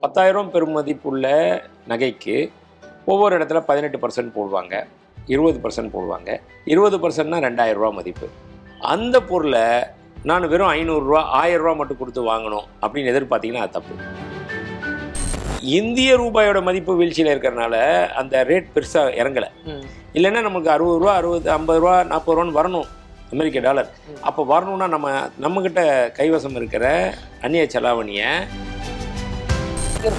10,000 பெறுமதிப்புள்ள நகைக்கு ஒவ்வொரு இடத்துல 18% போடுவாங்க, 20% போடுவாங்க. 20%னா ரூ. 2,000 மதிப்பு. அந்த பொருளை நான் வெறும் ரூ. 500 ரூ. 1,000 மட்டும் கொடுத்து வாங்கணும் அப்படின்னு எதிர்பார்த்தீங்கன்னா அது தப்பு. இந்திய ரூபாயோட மதிப்பு வீழ்ச்சியில் இருக்கிறனால அந்த ரேட் பெருசாக இறங்கலை. இல்லைன்னா நமக்கு ரூ. 60, 50, 40 வரணும் அமெரிக்க டாலர். அப்போ வரணும்னா நம்மக்கிட்ட கைவசம் இருக்கிற அந்நிய செலாவணியை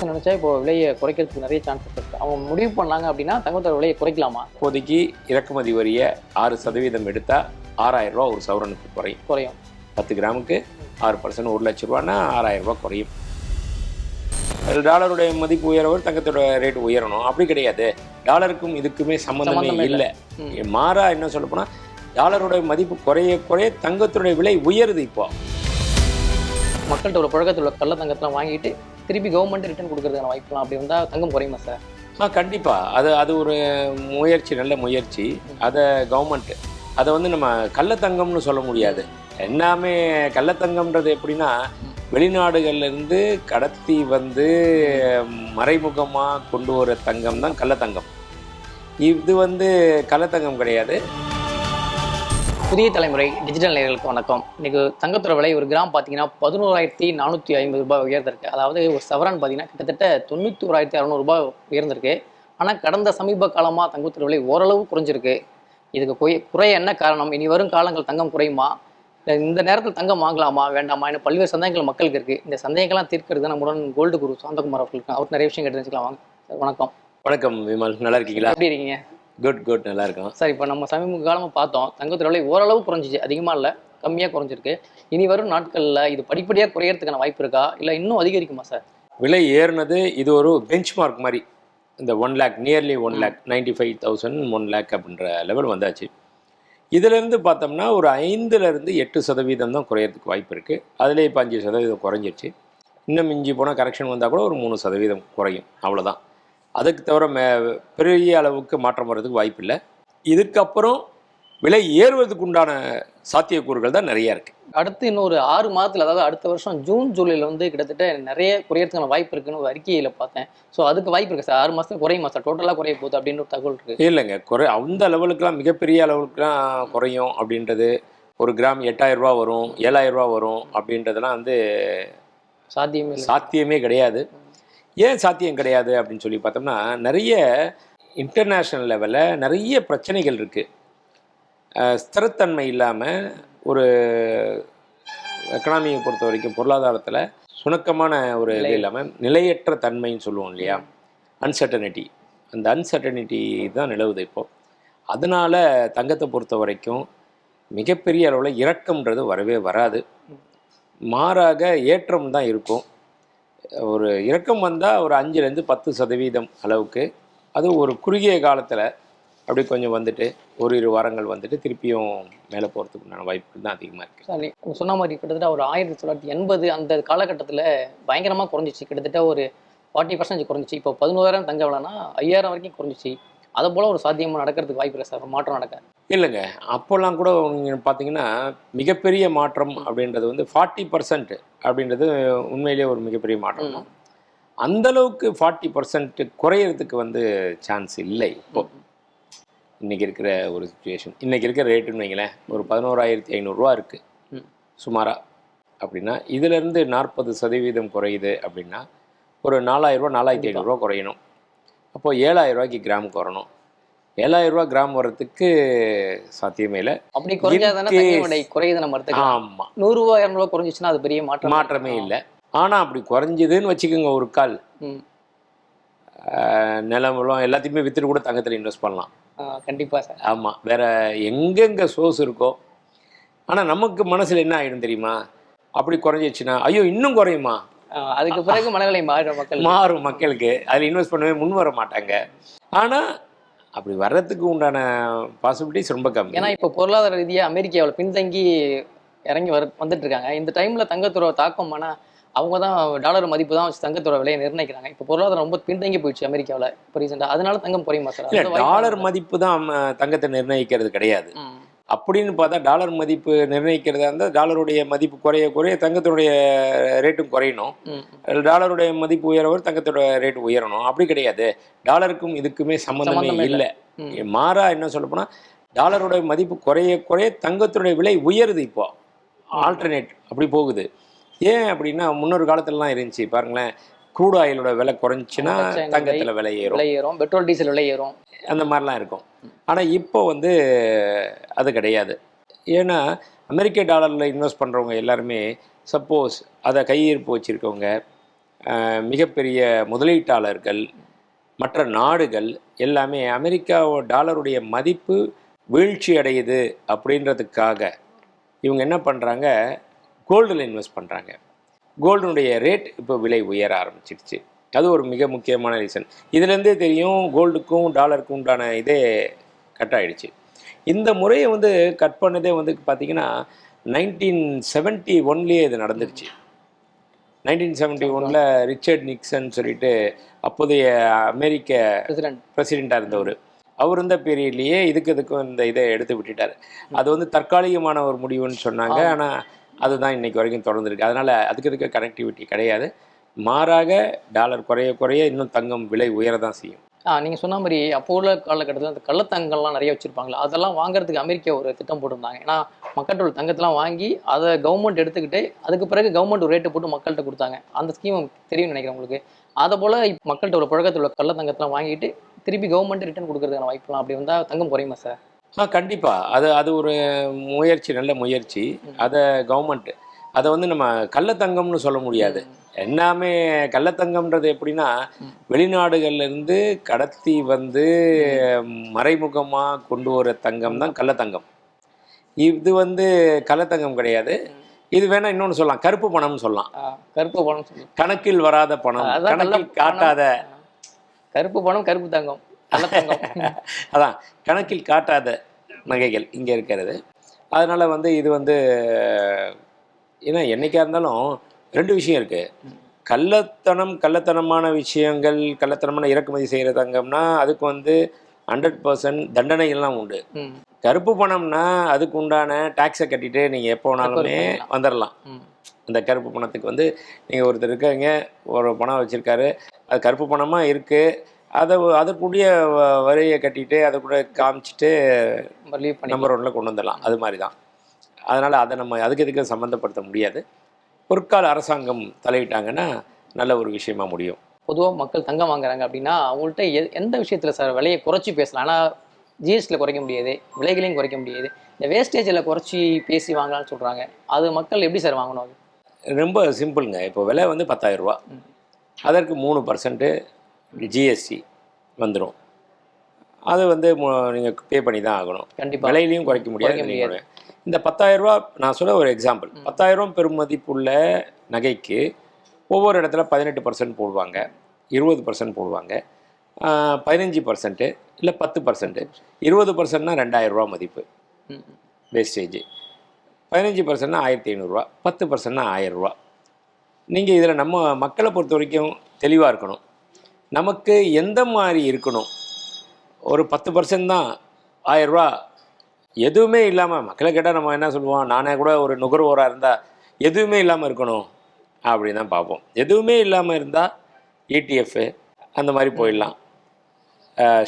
நினைச்சா இப்போ விலையை குறைக்கிறதுக்கு நிறைய சான்சஸ் இருக்கு. அவங்க முடிவு பண்ணாங்க அப்படின்னா தங்கத்தோட விலையை குறைக்கலாமா? இப்போதைக்கு இறக்குமதி வரியை 6% எடுத்தா ரூ. 6,000 ஒரு சவரனுக்கு குறையும். 10 கிராமுக்கு 6%, 1 லட்ச ரூபான்னா ரூ. 6,000 குறையும். டாலருடைய மதிப்பு உயரவர் தங்கத்தோட ரேட் உயரணும் அப்படி கிடையாது. டாலருக்கும் இதுக்குமே சம்மந்தமே இல்லை. மாறா என்ன சொல்ல போனா டாலருடைய மதிப்பு குறைய குறைய தங்கத்துடைய விலை உயருது. இப்போ மக்கள்கிட்ட உள்ள புழக்கத்தில் உள்ள கள்ள தங்கத்தெல்லாம் வாங்கிட்டு திருப்பி கவர்மெண்ட் ரிட்டர்ன் கொடுக்கறதுக்கான வாய்ப்புலாம் அப்படி வந்தால் தங்கம் குறையுமா சார்? கண்டிப்பாக அது ஒரு முயற்சி, நல்ல முயற்சி. அதை கவர்மெண்ட் அதை நம்ம கள்ளத்தங்கம்னு சொல்ல முடியாது. எல்லாமே கள்ளத்தங்கம்ன்றது எப்படின்னா வெளிநாடுகள்லேருந்து கடத்தி வந்து மறைமுகமாக கொண்டு வர தங்கம் தான் கள்ளத்தங்கம். இது கள்ளத்தங்கம் கிடையாது. புதிய தலைமுறை டிஜிட்டல் நேயர்களுக்கு வணக்கம். இன்னைக்கு தங்கத்தோட விலை ஒரு கிராம் பார்த்தீங்கன்னா 11,450 ரூபாய் உயர்ந்திருக்கு. அதாவது ஒரு சவரன் பார்த்தீங்கன்னா கிட்டத்தட்ட 91,600 ரூபாய் உயர்ந்திருக்கு. ஆனால் கடந்த சமீப காலமாக தங்கத்தோட விலை ஓரளவு குறைஞ்சிருக்கு. இதுக்கு குறைய என்ன காரணம்? இனி வரும் காலங்கள் தங்கம் குறையுமா? இந்த நேரத்தில் தங்கம் வாங்கலாமா வேண்டாமா? இன்னும் பல்வேறு சந்தேகங்கள் மக்களுக்கு இருக்குது. இந்த சந்தேகங்கள்லாம் தீர்க்கிறது நம்முடன் கோல்டு குரு சாந்தகுமார் அவர்களுக்கு அவர் நிறைய விஷயம் கேட்டு தெரிஞ்சுக்கலாம். வாங்க சார். வணக்கம். வணக்கம் விமல், நல்லா இருக்கீங்களா? எப்படி இருக்கீங்க? குட் நல்லா இருக்கும் சார். இப்போ நம்ம சமீப காலமாக பார்த்தோம் தங்கத்தோட விலை ஓரளவு குறைஞ்சிச்சு, அதிகமாக இல்லை, கம்மியாக குறைஞ்சிருக்கு. இனி வரும் நாட்களில் இது படிப்படியாக குறையறதுக்கான வாய்ப்பு இருக்கா இல்லை இன்னும் அதிகரிக்குமா சார்? விலை ஏறினது இது ஒரு பெஞ்ச் மார்க் மாதிரி. இந்த 1 lakh, நியர்லி 1 lakh, 95,000, 1 lakh அப்படின்ற லெவல் வந்தாச்சு. இதிலேருந்து பார்த்தோம்னா ஒரு 5-8% தான் குறையறதுக்கு வாய்ப்பு இருக்குது. அதிலே இப்போ 5% குறைஞ்சிருச்சு. இன்னும் மிஞ்சி போனால் கரெக்ஷன் வந்தால் கூட ஒரு 3% குறையும், அவ்வளோதான். அதுக்கு தவிர பெரிய அளவுக்கு மாற்றம் வர்றதுக்கு வாய்ப்பு இல்லை. இதுக்கப்புறம் விலை ஏறுவதற்கு உண்டான சாத்தியக்கூறுகள் தான் நிறையா இருக்குது. அடுத்து இன்னும் ஒரு 6 மாதத்தில், அதாவது அடுத்த வருஷம் ஜூன் ஜூலையில் கிட்டத்தட்ட நிறைய குறையறதுக்கான வாய்ப்பு இருக்குன்னு ஒரு அறிக்கையில் பார்த்தேன். ஸோ அதுக்கு வாய்ப்பு இருக்குது சார்? 6 மாதத்தில் குறையுமா சார்? டோட்டலாக குறைய போகுது அப்படின்னு ஒரு தகவல் இருக்குது. இல்லைங்க, அந்த லெவலுக்குலாம் மிகப்பெரிய அளவுக்குலாம் குறையும் அப்படின்றது, ஒரு கிராம் 8,000 ரூபா வரும், 7,000 ரூபா வரும் அப்படின்றதெல்லாம் சாத்தியமே கிடையாது. ஏன் சாத்தியம் கிடையாது அப்படின்னு சொல்லி பார்த்தோம்னா நிறைய இன்டர்நேஷ்னல் லெவலில் நிறைய பிரச்சனைகள் இருக்குது. ஸ்திரத்தன்மை இல்லாமல் ஒரு எக்கனாமியை பொறுத்த வரைக்கும் பொருளாதாரத்தில் சுணக்கமான ஒரு இது இல்லாமல் நிலையற்ற தன்மைன்னு சொல்லுவோம் இல்லையா, அன்சர்டனிட்டி. அந்த அன்சர்டனிட்டி தான் நிலவுது இப்போது. அதனால் தங்கத்தை பொறுத்த வரைக்கும் மிகப்பெரிய அளவில் இறக்கம்ன்றது வரவே வராது. மாறாக ஏற்றம் தான் இருக்கும். ஒரு இறக்கம் வந்தால் ஒரு 5-10% அளவுக்கு, அது ஒரு குறுகிய காலத்தில் அப்படி கொஞ்சம் வந்துட்டு ஒரு 2 வாரங்கள் வந்துட்டு திருப்பியும் மேலே போகிறதுக்கு உண்டான வாய்ப்புகள் தான் அதிகமாக இருக்குது. சார் நீங்கள் சொன்ன மாதிரி கிட்டத்தட்ட ஒரு 1980 அந்த காலகட்டத்தில் பயங்கரமாக குறைஞ்சிச்சு. கிட்டத்தட்ட ஒரு 40% குறைஞ்சிச்சு. இப்போ 11,000 தங்க விலைனா 5,000 வரைக்கும் குறைஞ்சிச்சு. அதை போல் ஒரு சாத்தியமாக நடக்கிறதுக்கு வாய்ப்பு இல்லை சார்? ஒரு மாற்றம் நடக்க இல்லைங்க. அப்போல்லாம் கூட நீங்கள் பார்த்தீங்கன்னா மிகப்பெரிய மாற்றம் அப்படின்றது 40% அப்படின்றது உண்மையிலே ஒரு மிகப்பெரிய மாற்றம் தான். அந்தளவுக்கு 40% குறையிறதுக்கு சான்ஸ் இல்லை. இப்போ இன்றைக்கி இருக்கிற ஒரு சுச்சுவேஷன், இன்றைக்கி இருக்கிற ரேட்டுன்னு வைங்களேன், ஒரு 11,500 ரூபா இருக்குது சுமாராக. அப்படின்னா இதிலேருந்து 40% குறையுது அப்படின்னா ஒரு 4,000 ரூபா, 4,500 ரூபா குறையணும். அப்போது 7,000 ரூபாய்க்கு கிராமுக்கு வரணும். 7,000 ரூபா கிராம் வர்றதுக்கு சாத்தியமே இல்லை. அப்படி குறையுது நம்ம. ஆமாம், 100 ரூபா 200 ரூபா குறைஞ்சிச்சுன்னா அது பெரிய மாற்றமே இல்லை. ஆனால் அப்படி குறைஞ்சிதுன்னு வச்சுக்கோங்க, ஒரு கால் நிலமெல்லாம் எல்லாத்தையுமே விற்றுட்டு கூட தங்கத்தில் இன்வெஸ்ட் பண்ணலாம். கண்டிப்பாக சார். ஆமாம், வேறு எங்கெங்கே சோர்ஸ் இருக்கோ. ஆனால் நமக்கு மனசில் என்ன ஆகிடும் தெரியுமா, அப்படி குறைஞ்சிச்சுன்னா ஐயோ இன்னும் குறையுமா, அதுக்கு பிறகு மனநிலை மாறும் மக்களுக்கு. அதில் இன்வெஸ்ட் பண்ணவே முன் வர மாட்டாங்க. ஆனால் அப்படி வர்றதுக்கு உண்டான பாசிபிலிட்டிஸ் ரொம்ப கம்மி. ஏன்னா இப்போ பொருளாதார ரீதியாக அமெரிக்காவில் பின்தங்கி இறங்கி வந்துட்டு இருக்காங்க. இந்த டைமில் தங்கத்தோட தாக்கம் ஆனால் அவங்க தான் டாலர் மதிப்பு தான் வச்சு தங்கத்தோட விலையை நிர்ணயிக்கிறாங்க. இப்போ பொருளாதாரம் ரொம்ப பின்தங்கி போயிடுச்சு அமெரிக்காவில் இப்போ ரீசெண்டாக. அதனால தங்கம் குறையுமா சார்? டாலர் மதிப்பு தான் தங்கத்தை நிர்ணயிக்கிறது கிடையாது. அப்படின்னு பார்த்தா டாலர் மதிப்பு நிர்ணயிக்கிறதா இருந்தால் டாலருடைய மதிப்பு குறைய குறைய தங்கத்தினுடைய ரேட்டும் குறையணும். டாலருடைய மதிப்பு உயரவர் தங்கத்தோட ரேட் உயரணும். அப்படி கிடையாது. டாலருக்கும் இதுக்குமே சம்மந்தமே இல்லை. மாறா என்ன சொல்ல போனால் டாலருடைய மதிப்பு குறைய குறைய தங்கத்தினுடைய விலை உயருது. இப்போ ஆல்டர்னேட் அப்படி போகுது. ஏன் அப்படின்னா முன்னொரு காலத்துலலாம் இருந்துச்சு பாருங்களேன், க்ரூட் ஆயிலோட விலை குறைஞ்சின்னா தங்கத்தில் விலை ஏறும், பெட்ரோல் டீசல் விலை ஏறும், அந்த மாதிரிலாம் இருக்கும். ஆனால் இப்போ வந்து அது கிடையாது. ஏன்னா அமெரிக்க டாலரில் இன்வெஸ்ட் பண்ணுறவங்க எல்லாருமே சப்போஸ் அதை கையிருப்பு வச்சுருக்கவங்க, மிகப்பெரிய முதலீட்டாளர்கள், மற்ற நாடுகள் எல்லாமே டாலருடைய மதிப்பு வீழ்ச்சி அடையுது அப்படின்றதுக்காக இவங்க என்ன பண்ணுறாங்க, கோல்டில் இன்வெஸ்ட் பண்ணுறாங்க. கோல்டுனுடைய ரேட் இப்போ விலை உயர ஆரம்பிச்சிருச்சு. அது ஒரு மிக முக்கியமான ரீசன். இதுலேருந்தே தெரியும் கோல்டுக்கும் டாலருக்கும் உண்டான இதே கட் ஆகிடுச்சு. இந்த முறையை வந்து கட் பண்ணதே வந்து பார்த்திங்கன்னா 1971 இது நடந்துருச்சு. 1971 ரிச்சர்ட் நிக்சன் சொல்லிட்டு அப்போதைய அமெரிக்க பிரசிடெண்ட்டாக இருந்தவர், அவர் இருந்த பீரியட்லேயே இதுக்கும் இந்த இதை எடுத்து விட்டுட்டார். அது வந்து தற்காலிகமான ஒரு முடிவுன்னு சொன்னாங்க. ஆனால் அதுதான் இன்றைக்கி வரைக்கும் தொடர்ந்துருக்கு. அதனால் அதுக்கு கனெக்டிவிட்டி கிடையாது. மாறாக டாலர் குறைய குறைய இன்னும் தங்கம் விலை உயர தான் செய்யும். நீங்கள் சொன்ன மாதிரி அப்போ உள்ள காலகட்டத்தில் அந்த கள்ளத்தங்கம்லாம் நிறைய வச்சுருப்பாங்களா, அதெல்லாம் வாங்குறதுக்கு அமெரிக்கா ஒரு திட்டம் போட்டிருந்தாங்க. ஏன்னா மக்கள்கிட்ட உள்ள தங்கத்தெல்லாம் வாங்கி அதை கவர்மெண்ட் எடுத்துக்கிட்டு அதுக்கு பிறகு கவர்மெண்ட் ஒரு ரேட்டு போட்டு மக்கள்கிட்ட கொடுத்தாங்க. அந்த ஸ்கீம் தெரியும்னு நினைக்கிறேன் உங்களுக்கு. அதை போல் மக்கள்கிட்ட உள்ள புழக்கத்தில் உள்ள கள்ளத்தங்கத்தெல்லாம் வாங்கிட்டு திருப்பி கவர்மெண்ட் ரிட்டர்ன் கொடுக்குறதுக்கான வாய்ப்புலாம் அப்படி வந்தால் தங்கம் குறையுமா சார்? கண்டிப்பாக. அது ஒரு முயற்சி, நல்ல முயற்சி. அதை கவர்மெண்ட் அதை வந்து நம்ம கள்ளத்தங்கம்னு சொல்ல முடியாது. எல்லாமே கள்ளத்தங்கம்ன்றது எப்படின்னா வெளிநாடுகள்லேருந்து கடத்தி வந்து மறைமுகமாக கொண்டு வர தங்கம் தான் கள்ளத்தங்கம். இது வந்து கள்ளத்தங்கம் கிடையாது. இது வேணா இன்னொன்று சொல்லலாம், கருப்பு பணம்னு சொல்லலாம். கருப்பு பணம் சொல்லலாம். கணக்கில் வராத பணம், கணக்கில் காட்டாத கருப்பு பணம், கருப்பு தங்கம், கள்ளத்தங்கம். அதான் கணக்கில் காட்டாத நகைகள் இங்கே இருக்கிறது. அதனால் வந்து இது வந்து ஏன்னா என்றைக்காக இருந்தாலும் ரெண்டு விஷயம் இருக்குது. கள்ளத்தனமான விஷயங்கள், கள்ளத்தனமான இறக்குமதி செய்கிற தங்கம்னா அதுக்கு வந்து 100% தண்டனைகள்லாம் உண்டு. கருப்பு பணம்னா அதுக்கு உண்டான டேக்ஸை கட்டிட்டு நீங்கள் எப்போ வேணாலுமே வந்துடலாம். அந்த கருப்பு பணத்துக்கு வந்து நீங்கள் ஒருத்தர் இருக்காங்க, ஒரு பணம் வச்சுருக்காரு, அது கருப்பு பணமாக இருக்குது, அதற்குரிய வரியை கட்டிட்டு அதை கூட காமிச்சிட்டு நம்பர் 1 கொண்டு வந்துடலாம். அது மாதிரி தான். அதனால் அதை நம்ம அதுக்கு சம்மந்தப்படுத்த முடியாது. பொற்கால அரசாங்கம் தலையிட்டாங்கன்னா நல்ல ஒரு விஷயமா முடியும். பொதுவாக மக்கள் தங்கம் வாங்குறாங்க அப்படின்னா அவங்கள்ட்ட எந்த விஷயத்தில் சார் விலையை குறைச்சி பேசலாம்? ஆனால் ஜிஎஸ்டியில் குறைக்க முடியாது, விலைகளையும் குறைக்க முடியாது, இந்த வேஸ்டேஜில் குறைச்சி பேசி வாங்கலாம்னு சொல்கிறாங்க. அது மக்கள் எப்படி சார் வாங்கணும்? அது ரொம்ப சிம்பிளுங்க. இப்போ விலை வந்து 10,000 ரூபா, அதற்கு 3% ஜிஎஸ்டி வந்துடும். அது வந்து நீங்கள் பே பண்ணி தான் ஆகணும். கண்டிப்பாக விலையிலையும் குறைக்க முடியாது. இந்த 10,000 ரூபா நான் சொல்ல ஒரு எக்ஸாம்பிள். 10,000 ரூபா பெறுமதிப்புள்ள நகைக்கு ஒவ்வொரு இடத்துல 18% போடுவாங்க, 20% போடுவாங்க, 15% இல்லை 10%. 20%னா 2,000 ரூபா மதிப்பு வேஸ்டேஜ், 15%னா 1,500 ரூபா, 10%னா 1,000 ரூபா. நீங்கள் இதில் நம்ம மக்களை பொறுத்த வரைக்கும் தெளிவாக இருக்கணும். நமக்கு எந்த மாதிரி இருக்கணும்? ஒரு 10% தான் 1,000 ரூபா எதுவுமே இல்லாமல், மக்களை கேட்டால் நம்ம என்ன சொல்லுவோம், நானே கூட ஒரு நுகர்வோராக இருந்தால் எதுவுமே இல்லாமல் இருக்கணும் அப்படின்னு தான் பார்ப்போம். எதுவுமே இல்லாமல் இருந்தால் ETF அந்த மாதிரி போயிடலாம்,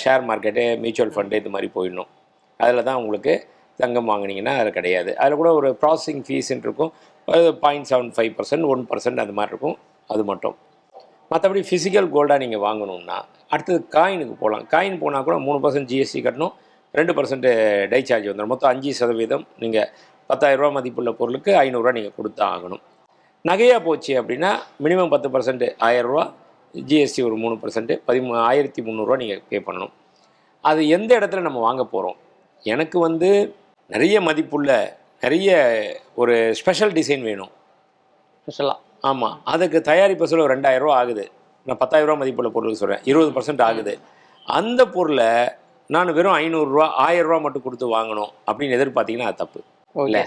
ஷேர் மார்க்கெட்டு, மியூச்சுவல் ஃபண்டு இது மாதிரி போயிடணும். அதில் தான் உங்களுக்கு தங்கம் வாங்கினீங்கன்னா அதில் கிடையாது. அதில் கூட ஒரு ப்ராசஸிங் ஃபீஸ்ன்னு இருக்கும், அது 0.75%, 1% அது மாதிரி இருக்கும். அது மட்டும். மற்றபடி ஃபிசிக்கல் கோல்டாக நீங்கள் வாங்கணுன்னா அடுத்தது காயினுக்கு போகலாம். காயின் போனால் கூட 3% ஜிஎஸ்டி கட்டணும், 2% டை சார்ஜ் வந்துடும். மொத்தம் 5% நீங்கள் 10,000 ரூபா மதிப்புள்ள பொருளுக்கு 500 ரூபா நீங்கள் கொடுத்தா ஆகணும். நகையாக போச்சு அப்படின்னா மினிமம் 10%, 1,000 ரூபா, ஜிஎஸ்டி ஒரு 3%, 1,300 ரூபா நீங்கள் பே பண்ணணும். அது எந்த இடத்துல நம்ம வாங்க போகிறோம்? எனக்கு வந்து நிறைய மதிப்புள்ள நிறைய ஒரு ஸ்பெஷல் டிசைன் வேணும், ஸ்பெஷலாக. ஆமாம், அதுக்கு தயாரிப்பு சொல்ல 2,000 ரூபா ஆகுது. நான் 10,000 ரூபா மதிப்புள்ள பொருளுக்கு சொல்கிறேன், 20% ஆகுது. அந்த பொருளை நான் வெறும் 500 ரூபா 1,000 ரூபா மட்டும் கொடுத்து வாங்கணும் அப்படின்னு எதிர்பார்த்தீங்கன்னா அது தப்பு இல்லை.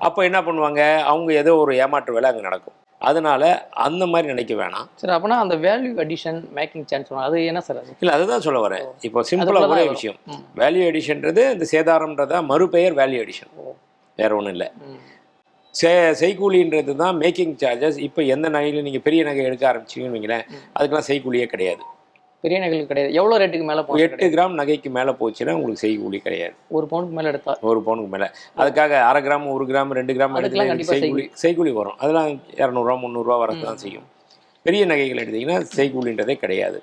அப்போ என்ன பண்ணுவாங்க, அவங்க ஏதோ ஒரு ஏமாற்று வேலை அங்கே நடக்கும். அதனால் அந்த மாதிரி நினைக்க வேணாம். சார் அப்போனா அந்த வேல்யூ அடிஷன் மேக்கிங் சான்ஸ் அது என்ன சார் அது? இல்லை, அதுதான் சொல்ல வரேன். இப்போ சிம்பிளாக ஒரே விஷயம், வேல்யூ அடிஷன்றது இந்த சேதாரம்ன்றதா மறுபெயர் வேல்யூ அடிஷன், வேற ஒன்றும் இல்லை. செய்கூலின்றது தான் மேக்கிங் சார்ஜஸ். இப்போ எந்த நகையில் நீங்கள் பெரிய நகை எடுக்க ஆரம்பிச்சிங்கன்னு வைங்களேன், அதுக்கெல்லாம் செய்கூலியே கிடையாது. பெரிய நகைகளுக்கு கிடையாது. எவ்வளோ ரேட்டுக்கு மேலே 8 கிராம் நகைக்கு மேலே போச்சுன்னா உங்களுக்கு செய்கூலி கிடையாது. 1 பவுனுக்கு மேலே எடுத்தா 1 பவுனுக்கு மேலே. அதுக்காக 1/2 கிராம் 1 கிராம் 2 கிராம் எடுத்து செய்கூலி வரும். அதெல்லாம் 200 300 வரது தான் செய்யும். பெரிய நகைகள் எடுத்திங்கன்னா செய்கூலின்றதே கிடையாது.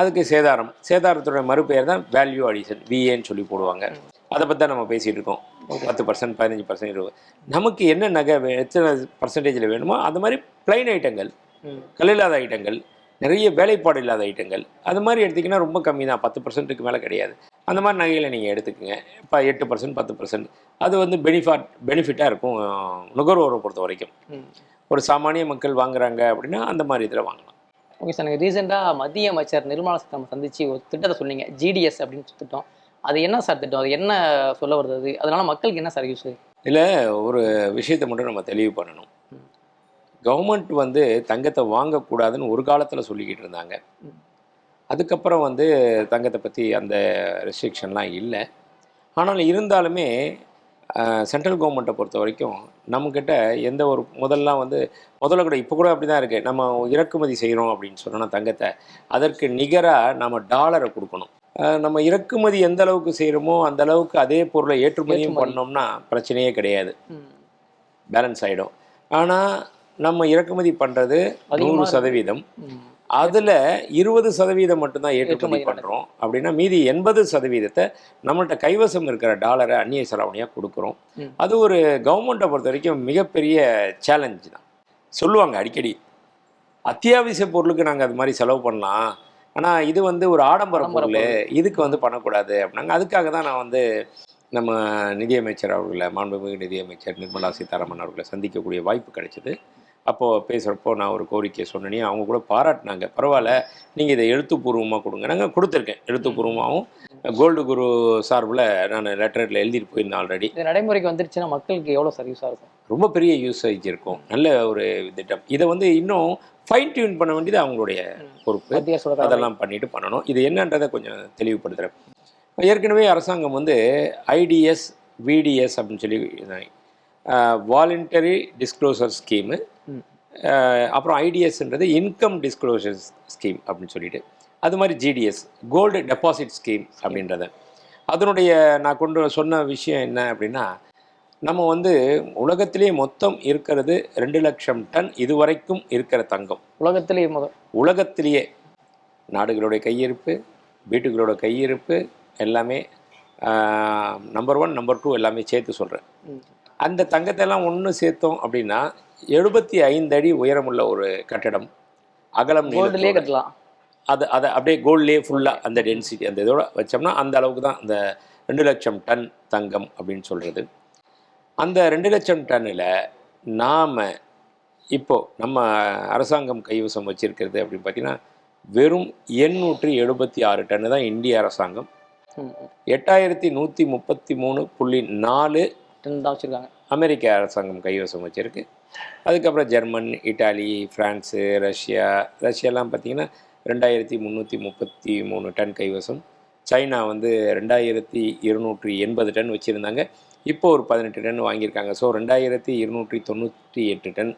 அதுக்கு சேதாரத்துடைய மறுபெயர் தான் வேல்யூ அடிஷன், விஏன்னு சொல்லி போடுவாங்க. அதை பற்றி தான் நம்ம பேசிகிட்டு இருக்கோம். 10%, 15%, 20%. நமக்கு என்ன நகை எத்தனை பர்சன்டேஜில் வேணுமோ அந்த மாதிரி பிளைன் ஐட்டங்கள், கல்லில்லாத ஐட்டங்கள், நிறைய வேலைப்பாடு இல்லாத ஐட்டங்கள், அது மாதிரி எடுத்திங்கன்னா ரொம்ப கம்மி தான், 10%க்கு மேலே கிடையாது. அந்த மாதிரி நகைகளை நீங்கள் எடுத்துக்கோங்க. இப்போ 8%, 10%, அது வந்து பெனிஃபிட்டாக இருக்கும் நுகர்வோரை பொறுத்த வரைக்கும். ஒரு சாமானிய மக்கள் வாங்குறாங்க அப்படின்னா அந்த மாதிரி இதில் வாங்கலாம். ஓகே சார், எனக்கு ரீசெண்டாக மத்திய அமைச்சர் நிர்மலா சீதாராமன் சந்திச்சு ஒரு திட்டத்தை சொன்னீங்க, ஜிடிஎஸ் அப்படின்னு திட்டம். அது என்ன சார் திட்டம்? அது என்ன சொல்ல வருது? அதனால மக்களுக்கு என்ன சார் யூஸ்? இல்லை, ஒரு விஷயத்தை மட்டும் நம்ம தெளிவு பண்ணணும். கவர்மெண்ட் வந்து தங்கத்தை வாங்கக்கூடாதுன்னு ஒரு காலத்தில் சொல்லிக்கிட்டு இருந்தாங்க. அதுக்கப்புறம் வந்து தங்கத்தை பற்றி அந்த ரெஸ்ட்ரிக்ஷன்லாம் இல்லை. ஆனால் இருந்தாலுமே சென்ட்ரல் கவர்மெண்ட்டை பொறுத்த வரைக்கும் நம்மக்கிட்ட எந்த ஒரு முதல்ல கூட இப்போ கூட அப்படி தான் இருக்குது. நம்ம இறக்குமதி செய்கிறோம் அப்படின்னு சொன்னோன்னா தங்கத்தை, அதற்கு நிகராக நம்ம டாலரை கொடுக்கணும். நம்ம இறக்குமதி எந்த அளவுக்கு செய்கிறோமோ அந்த அளவுக்கு அதே பொருளை ஏற்றுமதியும் பண்ணோம்னா பிரச்சனையே கிடையாது, பேலன்ஸ் ஆகிடும். ஆனால் நம்ம இறக்குமதி பண்ணுறது 100%, அதில் 20% மட்டும்தான் ஏற்றுமதி பண்ணுறோம். அப்படின்னா மீதி 80% நம்மள்கிட்ட கைவசம் இருக்கிற டாலரை அந்நிய செலாவணியாக கொடுக்குறோம். அது ஒரு கவர்மெண்ட்டை பொறுத்த வரைக்கும் மிகப்பெரிய சேலஞ்சு தான். சொல்லுவாங்க அடிக்கடி, அத்தியாவசிய பொருளுக்கு நாங்கள் அது மாதிரி செலவு பண்ணலாம், ஆனால் இது வந்து ஒரு ஆடம்பர பொருள், இதுக்கு வந்து பண்ணக்கூடாது அப்படின்னாங்க. அதுக்காக தான் நான் வந்து நம்ம நிதியமைச்சர் அவர்களை, மாண்புமிகு நிதியமைச்சர் நிர்மலா சீதாராமன் அவர்களை சந்திக்கக்கூடிய வாய்ப்பு கிடைச்சிது. அப்போது பேசுகிறப்போ நான் ஒரு கோரிக்கையை சொன்னேனே, அவங்க கூட பாராட்டினாங்க. பரவாயில்ல, நீங்கள் இதை எழுத்துப்பூர்வமாக கொடுங்க. நாங்கள் கொடுத்துருக்கேன் எழுத்துப்பூர்வமாகவும். கோல்டு குரு சார்பில் நான் லெட்டரில் எழுதிட்டு போயிருந்தேன் ஆல்ரெடி. இது நடைமுறைக்கு வந்துருச்சுன்னா மக்களுக்கு எவ்வளோ சார் யூஸாக இருக்கும்? ரொம்ப பெரிய யூசேஜ் இருக்கும். நல்ல ஒரு திட்டம். இதை வந்து இன்னும் ஃபைன் டியூன் பண்ண வேண்டியது அவங்களுடைய பொறுப்பு. அதெல்லாம் பண்ணிட்டு பண்ணணும். இது என்னன்றதை கொஞ்சம் தெளிவுபடுத்துகிறேன். ஏற்கனவே அரசாங்கம் வந்து ஐடிஎஸ், விடிஎஸ் அப்படின்னு சொல்லி வாலண்டரி டிஸ்க்ளோசர் ஸ்கீமு, அப்புறம் ஐடிஎஸ்ன்றது இன்கம் டிஸ்க்ளோசர் ஸ்கீம் அப்படின்னு சொல்லிட்டு, அது மாதிரி ஜிடிஎஸ் கோல்டு டெபாசிட் ஸ்கீம் அப்படின்றத. அதனுடைய நான் சொன்ன விஷயம் என்ன அப்படின்னா, நம்ம வந்து உலகத்திலேயே மொத்தம் இருக்கிறது 2 லட்சம் டன் இதுவரைக்கும் இருக்கிற தங்கம். உலகத்திலேயே நாடுகளோட கையிருப்பு, வீட்டுகளோட கையிருப்பு எல்லாமே நம்பர் 1 நம்பர் 2 எல்லாமே சேர்த்து சொல்கிறேன். அந்த தங்கத்தை எல்லாம் ஒன்று சேர்த்தோம் அப்படின்னா 75 அடி உயரமுள்ள ஒரு கட்டடம், அகலம் கோல்டுலேயே கட்டலாம். அதை அப்படியே கோல்ட்லேயே ஃபுல்லாக அந்த டென்சிட்டி அந்த இதோட வச்சோம்னா அந்த அளவுக்கு தான் அந்த 2 லட்சம் டன் தங்கம் அப்படின்னு சொல்கிறது. அந்த 2 லட்சம் டன்னில் நாம் இப்போது நம்ம அரசாங்கம் கைவசம் வச்சுருக்கிறது அப்படின்னு பார்த்தீங்கன்னா வெறும் 876 டன்னு தான் இந்திய அரசாங்கம். 8133.4 டன் தான் வச்சுருக்காங்க அமெரிக்க அரசாங்கம் கைவசம் வச்சுருக்கு. அதுக்கப்புறம் ஜெர்மன், இட்டாலி, ஃப்ரான்ஸு, ரஷ்யாலாம் பார்த்திங்கன்னா 2333 டன் கைவசம். சைனா வந்து 2280 டன் வச்சுருந்தாங்க. இப்போ ஒரு 18 டன் வாங்கியிருக்காங்க. ஸோ 2298 டன்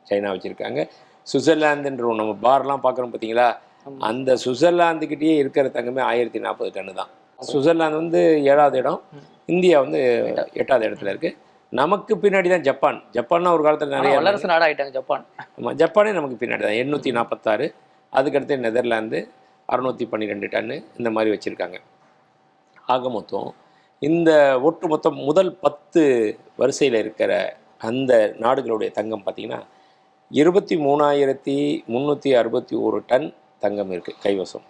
சைனா வச்சுருக்காங்க. சுவிட்சர்லாந்துன்ற நம்ம பார்லாம் பார்க்குறோம் பார்த்தீங்களா, அந்த சுவிட்சர்லாந்துக்கிட்டேயே இருக்கிற தங்கமே 1040 டன்னு தான். சுவிட்சர்லாந்து வந்து 7வது இடம், இந்தியா வந்து 8வது இடத்துல இருக்குது. நமக்கு பின்னாடி தான் ஜப்பான்னா ஒரு காலத்தில் நிறைய வல்லரசு நாடு ஆகிட்டாங்க ஜப்பான். ஆமாம், ஜப்பானே நமக்கு பின்னாடி தான் 846. அதுக்கடுத்து நெதர்லாந்து 612 டன்னு இந்த மாதிரி வச்சுருக்காங்க. ஆக மொத்தம் இந்த ஒட்டு மொத்தம் முதல் 10 வரிசையில் இருக்கிற அந்த நாடுகளுடைய தங்கம் பார்த்திங்கன்னா 23,361 டன் தங்கம் இருக்குது கைவசம்.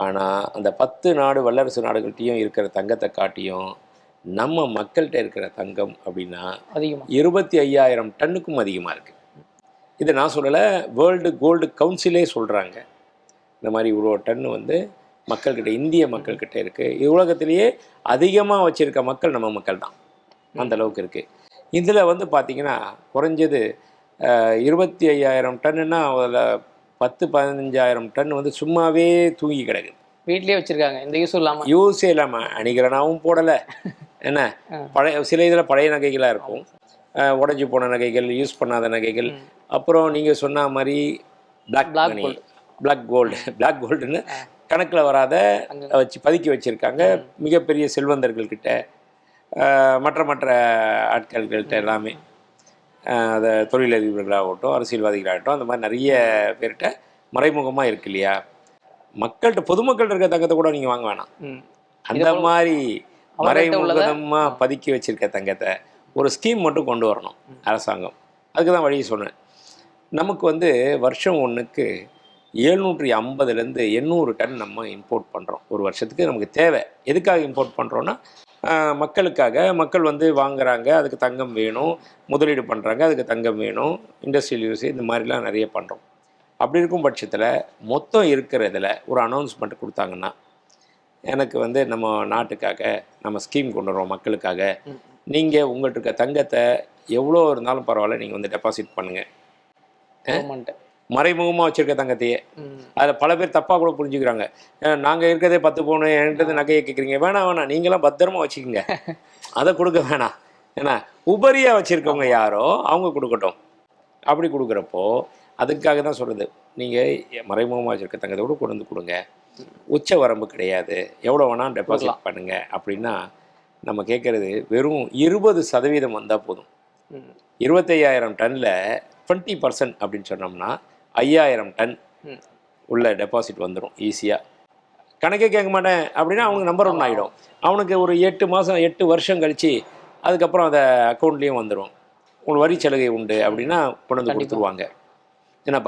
ஆனால் அந்த 10 நாடு வல்லரசு நாடுகள்கிட்டையும் இருக்கிற தங்கத்தை காட்டியும் நம்ம மக்கள்கிட்ட இருக்கிற தங்கம் அப்படின்னா 25,000 டன்னுக்கும் அதிகமாக இருக்குது. இது நான் சொல்லலை, வேர்ல்டு கோல்டு கவுன்சிலே சொல்கிறாங்க. இந்த மாதிரி இவ்வளோ டன்னு வந்து மக்கள்கிட்ட, இந்திய மக்கள்கிட்ட இருக்குது. இது உலகத்திலேயே அதிகமாக வச்சுருக்க மக்கள் நம்ம மக்கள் தான், அந்த அளவுக்கு இருக்குது. இதில் வந்து பார்த்திங்கன்னா குறைஞ்சது 25,000 டன்னுன்னா அதில் 10-15,000 டன் வந்து சும்மாவே தூங்கி கிடக்குது. வீட்லயே வச்சிருக்காங்க, இந்த யூஸும் இல்லாம. யூஸே இல்லாமல் அணிகலனாகவும் போடலை. என்ன பழைய சில இதில் பழைய நகைகளாக இருக்கும், உடஞ்சி போன நகைகள், யூஸ் பண்ணாத நகைகள். அப்புறம் நீங்கள் சொன்ன மாதிரி பிளாக் மணி, பிளாக் கோல்டுன்னு கணக்கில் வராத வச்சு பதுக்கி வச்சுருக்காங்க மிகப்பெரிய செல்வந்தர்கள்கிட்ட, மற்ற ஆட்கள்கிட்ட எல்லாமே. அதை தொழிலதிபர்களாகட்டும், அரசியல்வாதிகளாகட்டும், அந்த மாதிரி நிறைய பேர்கிட்ட மறைமுகமாக இருக்கு இல்லையா. மக்கள்கிட்ட, பொதுமக்கள்கிட்ட இருக்க தங்கத்தை கூட நீங்கள் வாங்க வேணாம். அந்த மாதிரி மறைமுகமாக பதுக்கி வச்சிருக்க தங்கத்தை ஒரு ஸ்கீம் மட்டும் கொண்டு வரணும் அரசாங்கம். அதுக்கு தான் வழி சொன்னேன். நமக்கு வந்து வருஷம் ஒன்றுக்கு 750லேருந்து 800 டன் நம்ம இம்போர்ட் பண்ணுறோம் ஒரு வருஷத்துக்கு. நமக்கு தேவை. எதுக்காக இம்போர்ட் பண்ணுறோன்னா, மக்களுக்காக. மக்கள் வந்து வாங்குறாங்க, அதுக்கு தங்கம் வேணும், முதலீடு பண்ணுறாங்க, அதுக்கு தங்கம் வேணும், இண்டஸ்ட்ரியல் யூஸ் இந்த மாதிரிலாம் நிறைய பண்ணுறோம். அப்படி இருக்கும் பட்சத்தில் மொத்தம் இருக்கிறதுல ஒரு அனௌன்ஸ்மெண்ட் கொடுத்தாங்கன்னா, எனக்கு வந்து நம்ம நாட்டுக்காக நம்ம ஸ்கீம் கொண்டு வரோம் மக்களுக்காக, நீங்கள் உங்கள்கிட்ட இருக்க தங்கத்தை எவ்வளோ இருந்தாலும் பரவாயில்ல, நீங்கள் வந்து டெபாசிட் பண்ணுங்கள். மறைமுகமாக வச்சுருக்க தங்கத்தையே. அதில் பல பேர் தப்பாக கூட புரிஞ்சுக்கிறாங்க. நாங்கள் இருக்கிறதே 10 பவுன், என்கிட்ட நகையை கேட்குறீங்க. வேணாம், நீங்களாம் பத்திரமா வச்சுக்கோங்க, அதை கொடுக்க வேணாம். ஏன்னா உபரியாக வச்சுருக்கவங்க யாரோ அவங்க கொடுக்கட்டும். அப்படி கொடுக்குறப்போ அதுக்காக தான் சொல்கிறது, நீங்கள் மறைமுகமாக வச்சுருக்க தங்கத்தை கூட கொண்டு வந்து கொடுங்க, உச்ச வரம்பு கிடையாது, எவ்வளோ வேணால் டெபாசிட் பண்ணுங்கள். அப்படின்னா நம்ம கேட்குறது வெறும் 20% வந்தால் போதும். 25,000 டன்னில் 20% அப்படின்னு சொன்னோம்னா 5,000 டன் உள்ள டெபாசிட் வந்துடும் ஈஸியாக. கணக்கே கேட்க மாட்டேன் அப்படின்னா அவனுக்கு நம்பர் 1 ஆகிடும். அவனுக்கு ஒரு 8 வருஷம் கழித்து அதுக்கப்புறம் அதை அக்கௌண்ட்லேயும் வந்துடும். உங்களுக்கு வரி சலுகை உண்டு அப்படின்னா கொண்டு வந்து கொடுத்துருவாங்க. ஏன்னா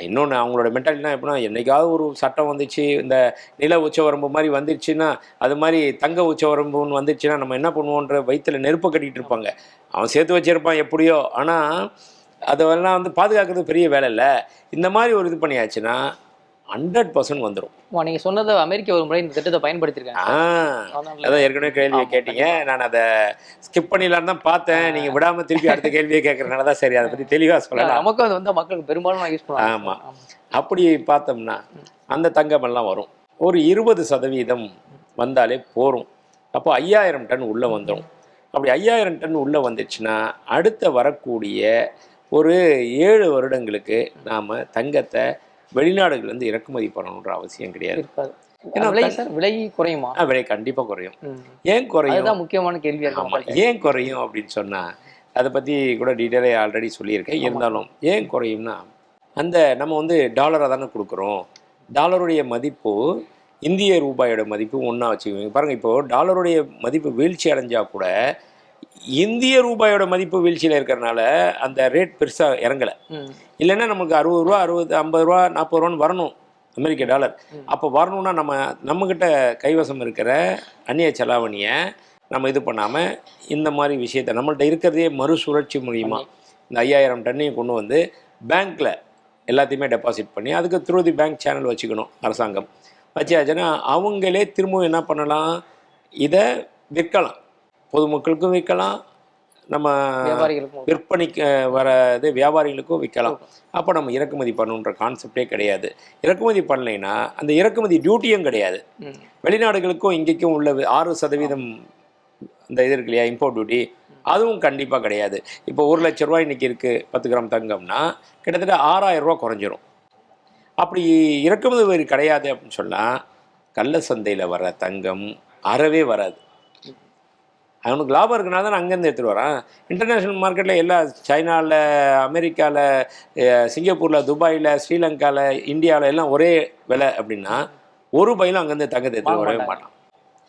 இன்னொன்று அவங்களோட மென்டாலிட்டினா எப்படின்னா, என்றைக்காவது ஒரு சட்டம் வந்துச்சு, இந்த நில உச்சவரம்பு மாதிரி வந்துருச்சுன்னா, அது மாதிரி தங்க உச்சவரம்புன்னு வந்துருச்சுன்னா நம்ம என்ன பண்ணுவோன்ற வயிற்றில் நெருப்பை கட்டிகிட்டு இருப்பாங்க. அவன் சேர்த்து வச்சுருப்பான் எப்படியோ. ஆனால் அதெல்லாம் வந்து பாதுகாக்கிறது பெரிய வேலை இல்லை. இந்த மாதிரி ஒரு இது பண்ணியாச்சுன்னா 100% வந்துடும். நீங்கள் சொன்னது அமெரிக்கா ஒரு முறை இந்த திட்டத்தை பயன்படுத்தியிருக்காங்க. அதான் ஏற்கனவே கேள்வியை கேட்டீங்க, நான் அதை ஸ்கிப் பண்ணிடலான்னு தான் பார்த்தேன். நீங்கள் விடாமல் திருப்பி அடுத்த கேள்வியை கேட்குறதுனால தான் சரி, அதை பற்றி தெளிவாக சொல்லலாம். நமக்கு அது வந்து மக்களுக்கு பெரும்பாலும் யூஸ் பண்ணுவாங்க. ஆமாம், அப்படி பார்த்தோம்னா அந்த தங்கமெல்லாம் வரும். ஒரு 20% வந்தாலே போகும். அப்போ 5,000 டன் உள்ளே வந்துடும். அப்படி 5,000 டன் உள்ளே வந்துச்சுன்னா அடுத்த வரக்கூடிய ஒரு 7 வருடங்களுக்கு நாம் தங்கத்தை வெளிநாடுகள்லேருந்து இறக்குமதி பண்ணணுன்ற அவசியம் கிடையாது. விலை குறையுமா? விலை கண்டிப்பாக குறையும். ஏன் குறையும்? அதுதான் முக்கியமான கேள்வி. ஆமாம், ஏன் குறையும் அப்படின்னு சொன்னால் அதை பற்றி கூட டீட்டெயிலாக ஆல்ரெடி சொல்லியிருக்கேன். இருந்தாலும் ஏன் குறையும்னா, அந்த நம்ம வந்து டாலராக தானே கொடுக்குறோம். டாலருடைய மதிப்பு இந்திய ரூபாயோட மதிப்பு ஒன்றா வச்சுக்கோங்க. பாருங்கள், இப்போது டாலருடைய மதிப்பு வீழ்ச்சி அடைஞ்சால் கூட இந்திய ரூபாயோட மதிப்பு வீழ்ச்சியில் இருக்கிறனால அந்த ரேட் பெருசாக இறங்கலை. இல்லைன்னா நமக்கு 60 ரூபா, 60, 50 ரூபா, 40 ரூபான்னு வரணும் அமெரிக்க டாலர். அப்போ வரணும்னா நம்மக்கிட்ட கைவசம் இருக்கிற அந்நிய செலாவணியை நம்ம இது பண்ணாமல் இந்த மாதிரி விஷயத்தை நம்மள்ட்ட இருக்கிறதே மறுசுழற்சி மூலிமா இந்த 5,000 டன்னையும் கொண்டு வந்து பேங்க்கில் எல்லாத்தையுமே டெபாசிட் பண்ணி அதுக்கு த்ரூ தி பேங்க் சேனல் வச்சுக்கணும் அரசாங்கம். வச்சாச்சுன்னா அவங்களே திரும்பவும் என்ன பண்ணலாம், இதை விற்கலாம், பொதுமக்களுக்கும் விற்கலாம், நம்ம விற்பனைக்கு வர இது வியாபாரிகளுக்கும் விற்கலாம். அப்போ நம்ம இறக்குமதி பண்ணணுன்ற கான்செப்டே கிடையாது. இறக்குமதி பண்ணலைன்னா அந்த இறக்குமதி டியூட்டியும் கிடையாது. வெளிநாடுகளுக்கும் இங்கேக்கும் உள்ள 6% இந்த இது இருக்கு இல்லையா, இம்போர்ட் டியூட்டி, அதுவும் கண்டிப்பாக கிடையாது. இப்போ 1 லட்ச ரூபா இன்றைக்கி இருக்குது 10 கிராம் தங்கம்னா கிட்டத்தட்ட 6,000 ரூபா குறைஞ்சிரும். அப்படி இறக்குமதி வரி கிடையாது அப்படின்னு சொன்னால் கள்ள சந்தையில் வர தங்கம் அறவே வராது. அவனுக்கு லாபம் இருக்குனால தான் அங்கேருந்து எடுத்துகிட்டு வரான். இன்டர்நேஷ்னல் மார்க்கெட்டில் எல்லா சைனாவில், அமெரிக்காவில், சிங்கப்பூரில், துபாயில், ஸ்ரீலங்காவில், இந்தியாவில் எல்லாம் ஒரே விலை அப்படின்னா ஒரு பையிலும் அங்கேருந்து தங்கத்தை எடுத்துகிட்டு வரவே மாட்டான்.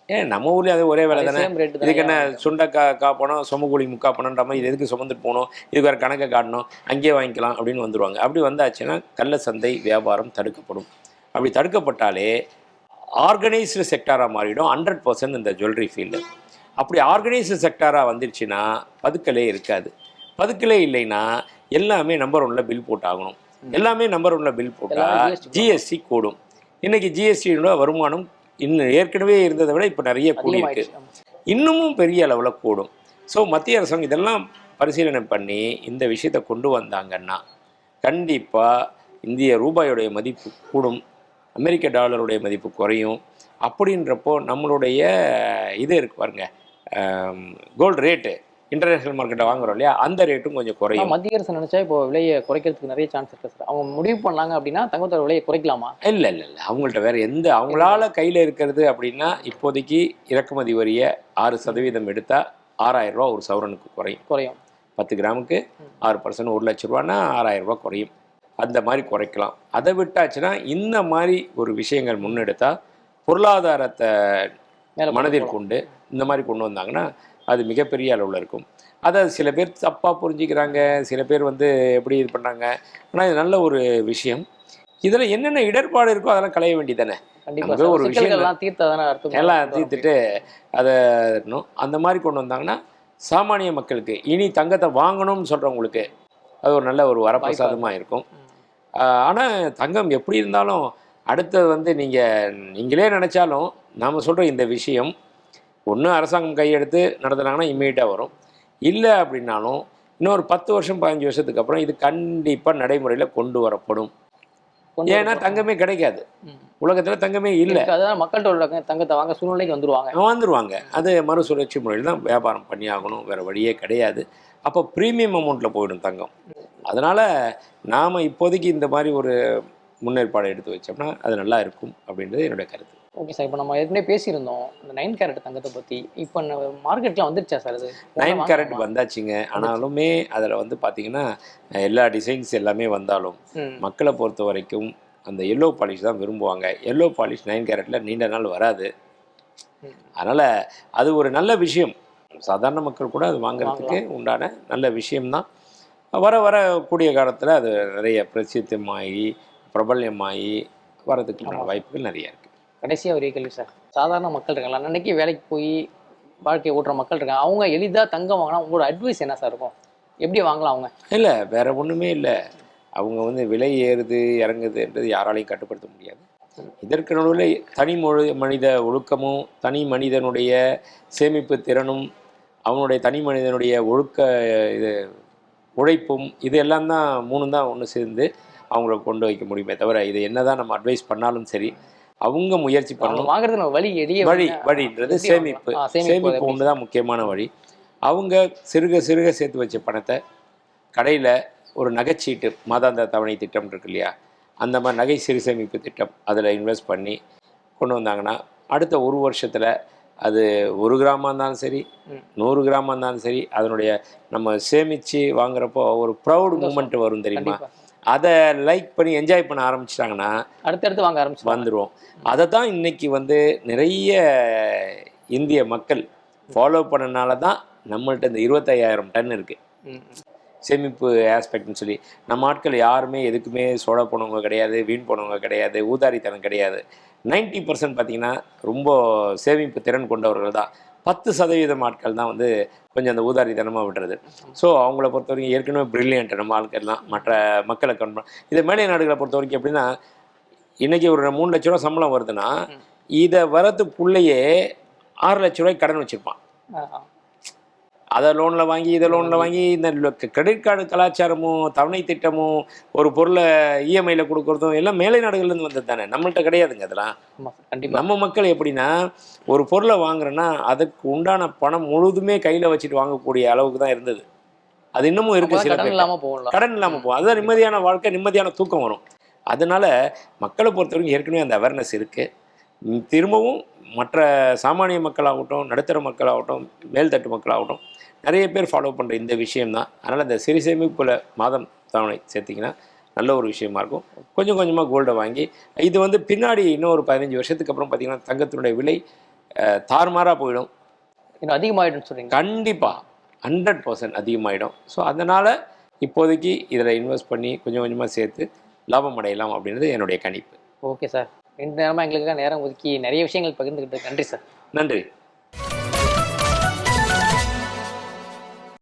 ஏன் நம்ம ஊர்லேயும் அது ஒரே வேலை தானே. இதுக்கு என்ன சுண்டைக்காய் காப்பணும், சொமக்கூலி முக்காப்பணுன்ற மாதிரி இது எதுக்கு சுமந்துட்டு போகணும், இதுக்கு வேறு கணக்கை காட்டணும், அங்கேயே வாங்கிக்கலாம் அப்படின்னு வந்துடுவாங்க. அப்படி வந்தாச்சுன்னா கள்ள சந்தை வியாபாரம் தடுக்கப்படும். அப்படி தடுக்கப்பட்டாலே ஆர்கனைஸ்டு செக்டாராக மாறிடும் 100% இந்த ஜுவல்லரி ஃபீல்டு. அப்படி ஆர்கனைஸ்டு செக்டாராக வந்துருச்சுன்னா பதுக்கலே இருக்காது. பதுக்கலே இல்லைன்னா எல்லாமே நம்பர் 1ல் பில் போட்டாகணும். எல்லாமே நம்பர் 1ல் பில் போட்டால் ஜிஎஸ்டி கூடும். இன்றைக்கி ஜிஎஸ்டியோட வருமானம் இன்னும் ஏற்கனவே இருந்ததை விட இப்போ நிறைய கூடியிருக்கு, இன்னமும் பெரிய அளவில் கூடும். ஸோ மத்திய அரசாங்கம் இதெல்லாம் பரிசீலனை பண்ணி இந்த விஷயத்தை கொண்டு வந்தாங்கன்னா கண்டிப்பாக இந்திய ரூபாயோடைய மதிப்பு கூடும், அமெரிக்க டாலருடைய மதிப்பு குறையும். அப்படின்றப்போ நம்மளுடைய இது இருக்கு பாருங்க, கோல்டு ரேட்டு இன்டர்நேஷ்னல் மார்க்கெட்டை வாங்குறோம் இல்லையா, அந்த ரேட்டும் கொஞ்சம் குறையும். மத்திய அரசு நினைச்சா இப்போ விலையை குறைக்கிறதுக்கு நிறைய சான்ஸ் இருக்கு சார். அவங்க முடிவு பண்ணாங்க அப்படின்னா தங்கத்தோட விலையை குறைக்கலாமா? இல்லை இல்லை இல்லை, அவங்கள்ட்ட வேறு அவங்களால கையில் இருக்கிறது அப்படின்னா இப்போதைக்கு இறக்குமதி வரியை 6% எடுத்தால் 6000 ரூபா ஒரு சவரனுக்கு குறையும். 10 கிராமுக்கு 6%, 1 லட்ச ரூபான்னா 6000 ரூபா குறையும். அந்த மாதிரி குறைக்கலாம். அதை விட்டாச்சுன்னா இந்த மாதிரி ஒரு விஷயங்கள் முன்னெடுத்தால் பொருளாதாரத்தை மனதில் கொண்டு இந்த மாதிரி கொண்டு வந்தாங்கன்னா அது மிகப்பெரிய அளவில் இருக்கும். அதை சில பேர் தப்பாக புரிஞ்சுக்கிறாங்க, சில பேர் எப்படி இது பண்ணுறாங்க. ஆனால் இது நல்ல ஒரு விஷயம். இதில் என்னென்ன இடர்பாடு இருக்கோ அதெல்லாம் களைய வேண்டியதானே. கண்டிப்பாக ஒரு விஷயம் எல்லாம் தீர்த்துட்டு அதை இருக்கணும். அந்த மாதிரி கொண்டு வந்தாங்கன்னா சாமானிய மக்களுக்கு இனி தங்கத்தை வாங்கணும்னு சொல்கிறவங்களுக்கு அது ஒரு நல்ல ஒரு வரப்பிரசாதமாக இருக்கும். ஆனால் தங்கம் எப்படி இருந்தாலும் அடுத்தது நீங்களே நினச்சாலும் நாம் சொல்கிற இந்த விஷயம் ஒன்று அரசாங்கம் கையெடுத்து நடத்துனாங்கன்னா இம்மீடியட்டாக வரும். இல்லை அப்படின்னாலும் இன்னொரு 10 வருஷம் 15 வருஷத்துக்கு அப்புறம் இது கண்டிப்பாக நடைமுறையில் கொண்டு வரப்படும். ஏன்னா தங்கமே கிடைக்காது, உலகத்தில் தங்கமே இல்லை. அதான் மக்கள்கிட்ட தங்கத்தை வாங்க சூழ்நிலைக்கு வந்துருவாங்க. அது மறுசுழற்சி முறையில் தான் வியாபாரம் பண்ணி ஆகணும், வேறு வழியே கிடையாது. அப்போ ப்ரீமியம் அமௌண்ட்டில் போயிடும் தங்கம். அதனால் நாம் இப்போதைக்கு இந்த மாதிரி ஒரு முன்னேற்பாடு எடுத்து வச்சோம்னா அது நல்லா இருக்கும் அப்படின்றது என்னுடைய கருத்து. ஓகே சார், இப்போ நம்ம ஏற்கனவே பேசியிருந்தோம் இந்த 9 கேரட் தங்கத்தை பற்றி. இப்போ மார்க்கெட்டில் வந்துருச்சா சார்? அது 9 கேரட் வந்தாச்சுங்க. ஆனாலுமே அதில் பார்த்தீங்கன்னா எல்லா டிசைன்ஸ் எல்லாமே வந்தாலும் மக்களை பொறுத்த வரைக்கும் அந்த எல்லோ பாலிஷ் தான் விரும்புவாங்க. எல்லோ பாலிஷ் 9 கேரட்டில் நீண்ட நாள் வராது. அதனால் அது ஒரு நல்ல விஷயம், சாதாரண மக்கள் கூட அது வாங்குறதுக்கு உண்டான நல்ல விஷயம்தான். வரக்கூடிய காலத்தில் அது நிறைய பிரசித்தமாகி பிரபல்யமாகி வரதுக்கு வாய்ப்புகள் நிறைய இருக்குது. கடைசியாக ஒரு கேள்வி சார், சாதாரண மக்கள் இருக்காங்களா, அன்னைக்கு வேலைக்கு போய் வாழ்க்கையை ஓட்டுற மக்கள் இருக்காங்க, அவங்க எளிதாக தங்கம் வாங்கினா உங்களோட அட்வைஸ் என்ன சார் இருக்கும்? எப்படி வாங்கலாம் அவங்க? இல்லை, வேறு ஒன்றுமே இல்லை. அவங்க விலை ஏறுது இறங்குதுன்றது யாராலையும் கட்டுப்படுத்த முடியாது. இதற்கு நடுவில் மனித ஒழுக்கமும் தனி மனிதனுடைய சேமிப்பு திறனும் அவனுடைய தனி மனிதனுடைய உழைப்பும் இது எல்லாம் தான் 3 தான் ஒன்று சேர்ந்து அவங்கள கொண்டு வைக்க முடியுமே தவிர இது என்ன தான் நம்ம அட்வைஸ் பண்ணாலும் சரி அவங்க முயற்சி பண்ணணும். வாங்குறது வழின்றது சேமிப்பு ஒன்று தான் முக்கியமான வழி. அவங்க சிறுக சேர்த்து வச்ச பணத்தை கடையில் ஒரு நகைச்சீட்டு மாதாந்திர தவணை திட்டம் இருக்கு இல்லையா, அந்த மாதிரி நகை சிறு சேமிப்பு திட்டம் அதில் இன்வெஸ்ட் பண்ணி கொண்டு வந்தாங்கன்னா அடுத்த ஒரு வருஷத்தில் அது 1 கிராமாக இருந்தாலும் சரி 100 கிராமாக இருந்தாலும் சரி அதனுடைய நம்ம சேமித்து வாங்குறப்போ ஒரு ப்ரௌட் மூமெண்ட் வரும் தெரியுமா. அதை லைக் பண்ணி என்ஜாய் பண்ண ஆரம்பிச்சிட்டாங்கன்னா அடுத்தடுத்து வாங்க வந்துடுவோம். அதை தான் இன்னைக்கு நிறைய இந்திய மக்கள் ஃபாலோ பண்ணனால தான் நம்மள்ட்ட இந்த 25,000 டன் இருக்குது சேமிப்பு ஆஸ்பெக்ட்னு சொல்லி. நம்ம ஆட்கள் யாருமே எதுக்குமே சோட போனவங்க கிடையாது, வீண் போனவங்க கிடையாது, ஊதாரித்தனம் கிடையாது. 90% பார்த்திங்கன்னா ரொம்ப சேமிப்பு திறன் கொண்டவர்கள் தான். 10% ஆட்கள் தான் கொஞ்சம் அந்த ஊதாரித்தனமாக விடுறது. ஸோ அவங்கள பொறுத்த வரைக்கும் ஏற்கனவே ப்ரில்லியன்ட் நம்ம ஆட்கள்லாம் மற்ற மக்களை இது மேலை நாடுகளை பொறுத்த வரைக்கும் எப்படின்னா இன்றைக்கி ஒரு 3 லட்ச ரூபா சம்பளம் வருதுன்னா இதை வரதுக்குள்ளேயே 6 லட்ச ரூபாய்க்கு கடன் வச்சுருப்பான். அதை லோனில் வாங்கி இதை லோனில் வாங்கி இந்த கிரெடிட் கார்டு கலாச்சாரமும் தவணை திட்டமும் ஒரு பொருளை இஎம்ஐயில் கொடுக்குறதும் எல்லாம் மேலை நாடுகள்லேருந்து வந்தது தானே, நம்மள்கிட்ட கிடையாதுங்க அதெல்லாம். நம்ம மக்கள் எப்படின்னா ஒரு பொருளை வாங்குறோன்னா அதுக்கு உண்டான பணம் முழுதுமே கையில் வச்சுட்டு வாங்கக்கூடிய அளவுக்கு தான் இருந்தது. அது இன்னமும் இருக்குது. சில கடன் இல்லாமல் போகும். அதுதான் நிம்மதியான வாழ்க்கை, நிம்மதியான தூக்கம் வரும். அதனால மக்களை பொறுத்த வரைக்கும் ஏற்கனவே அந்த அவேர்னஸ் இருக்குது. திரும்பவும் மற்ற சாமானிய மக்களாகட்டும், நடுத்தர மக்களாகட்டும், மேல்தட்டு மக்களாகட்டும் நிறைய பேர் ஃபாலோ பண்ணுற இந்த விஷயம்தான். அதனால் இந்த சிறு சேமிப்பில் மாதம் தவணை சேர்த்திங்கன்னா நல்ல ஒரு விஷயமா இருக்கும். கொஞ்சம் கொஞ்சமாக கோல்டை வாங்கி இது பின்னாடி இன்னும் ஒரு 15 வருஷத்துக்கு அப்புறம் பார்த்திங்கன்னா தங்கத்தினுடைய விலை தாறுமாறாக போயிடும், இன்னும் அதிகமாகிடும் சொல்கிறீங்க. கண்டிப்பாக 100% அதிகமாகிடும். ஸோ அதனால் இப்போதைக்கு இதில் இன்வெஸ்ட் பண்ணி கொஞ்சம் கொஞ்சமாக சேர்த்து லாபம் அடையலாம் அப்படின்றது என்னுடைய கணிப்பு. ஓகே சார், 2 நேரமாக எங்களுக்காக நேரம் ஒதுக்கி நிறைய விஷயங்கள் பகிர்ந்துக்கிட்டு நன்றி சார். நன்றி.